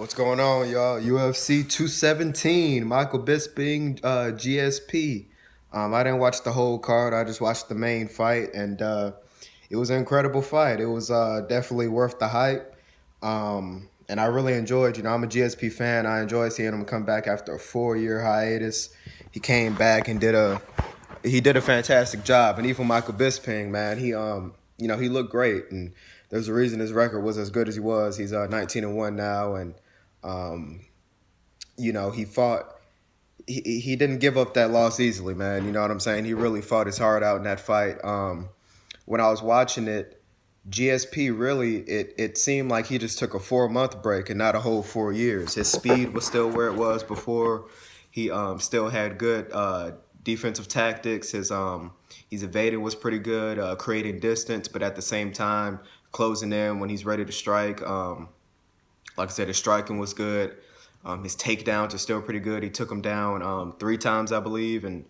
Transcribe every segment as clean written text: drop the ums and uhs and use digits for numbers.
What's going on, y'all? UFC 217, Michael Bisping, GSP. I didn't watch the whole card. I just watched the main fight, and it was an incredible fight. It was definitely worth the hype, and I really enjoyed. I'm a GSP fan. I enjoy seeing him come back after a 4-year hiatus. He came back and did a fantastic job. And even Michael Bisping, man, he looked great, and there's a reason his record was as good as he was. He's 19-1 now, and he fought. He didn't give up that loss easily, man. You know what I'm saying? He really fought his heart out in that fight. When I was watching it, GSP really, it seemed like he just took a 4-month break and not a whole 4 years. His speed was still where it was before. He still had good defensive tactics. His evading was pretty good, creating distance, but at the same time closing in when he's ready to strike. Like I said, his striking was good. His takedowns are still pretty good. He took him down 3 times, I believe, and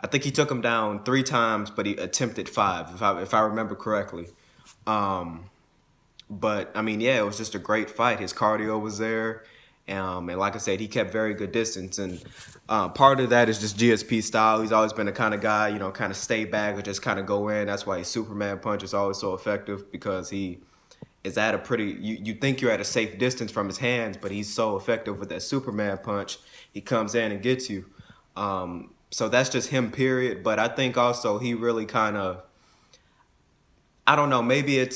I think he took him down 3 times, but he attempted 5, if I remember correctly. But I mean, yeah, it was just a great fight. His cardio was there, and like I said, he kept very good distance. And part of that is just GSP style. He's always been the kind of guy, kind of stay back or just kind of go in. That's why his Superman punch is always so effective, because he is at a pretty, you think you're at a safe distance from his hands, but he's so effective with that Superman punch. He comes in and gets you. So that's just him, period. But I think also he really kind of, I don't know, maybe it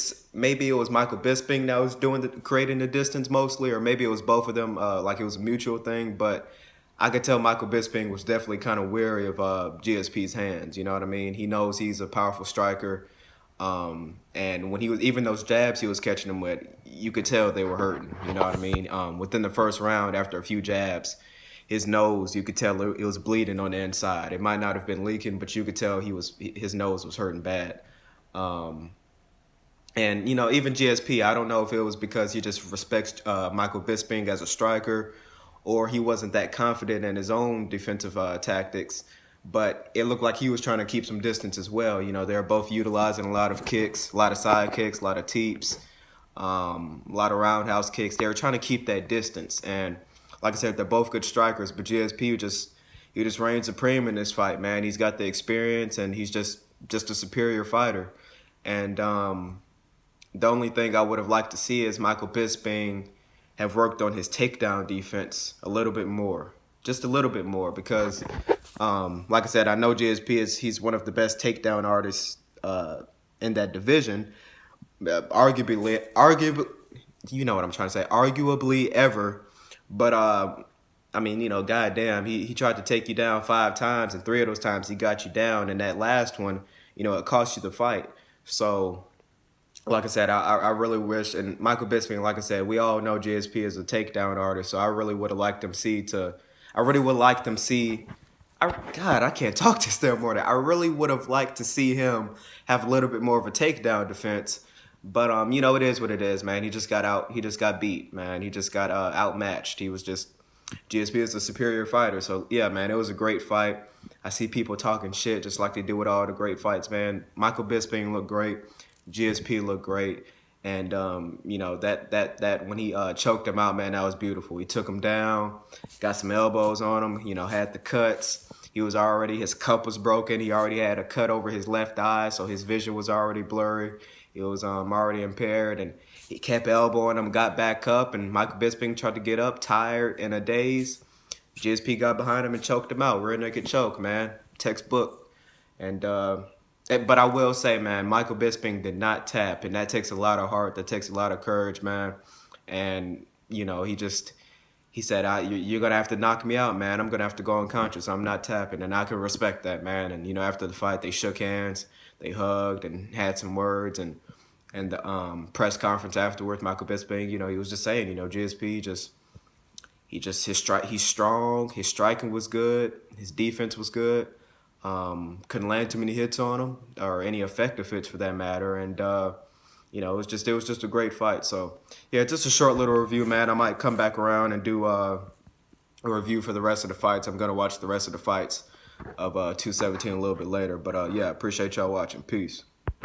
was Michael Bisping that was creating the distance mostly, or maybe it was both of them, like it was a mutual thing. But I could tell Michael Bisping was definitely kind of wary of GSP's hands. You know what I mean? He knows he's a powerful striker. And when even those jabs he was catching them with, you could tell they were hurting. You know what I mean? Within the first round, after a few jabs, his nose, you could tell it was bleeding on the inside. It might not have been leaking, but you could tell his nose was hurting bad. And even GSP, I don't know if it was because he just respects Michael Bisping as a striker, or he wasn't that confident in his own defensive tactics. But it looked like he was trying to keep some distance as well. They're both utilizing a lot of kicks, a lot of side kicks, a lot of teeps, a lot of roundhouse kicks. They were trying to keep that distance. And like I said, they're both good strikers, but GSP he just reigns supreme in this fight, man. He's got the experience, and he's just a superior fighter. And the only thing I would have liked to see is Michael Bisping have worked on his takedown defense a little bit more. Just a little bit more, because like I said, I know GSP he's one of the best takedown artists in that division, arguably, you know what I'm trying to say, arguably ever. But I mean, goddamn, he tried to take you down 5 times, and 3 of those times he got you down, and that last one, it cost you the fight. So like I said, I really wish, and Michael Bisping, like I said, we all know GSP is a takedown artist, so I really would have liked them see. God, I can't talk this damn morning. I really would have liked to see him have a little bit more of a takedown defense. But it is what it is, man. He just got beat, man. He just got outmatched. GSP is a superior fighter. So yeah, man, it was a great fight. I see people talking shit just like they do with all the great fights, man. Michael Bisping looked great. GSP looked great. And that when he choked him out, man, that was beautiful. He took him down, got some elbows on him, had the cuts. His cup was broken. He already had a cut over his left eye, so his vision was already blurry. He was already impaired, and he kept elbowing him, got back up, and Michael Bisping tried to get up, tired and a daze. GSP got behind him and choked him out. Rear naked choke, man. Textbook. And but I will say, man, Michael Bisping did not tap, and that takes a lot of heart. That takes a lot of courage, man. And he said, "You're gonna have to knock me out, man. I'm gonna have to go unconscious. I'm not tapping," and I can respect that, man. And after the fight, they shook hands, they hugged, and had some words. And the press conference afterwards, Michael Bisping, he was just saying, GSP he's strong. His striking was good. His defense was good. Couldn't land too many hits on him, or any effective hits for that matter. And it was just a great fight. So yeah, just a short little review, man. I might come back around and do a review for the rest of the fights. I'm gonna watch the rest of the fights of 217 a little bit later. But yeah, appreciate y'all watching. Peace.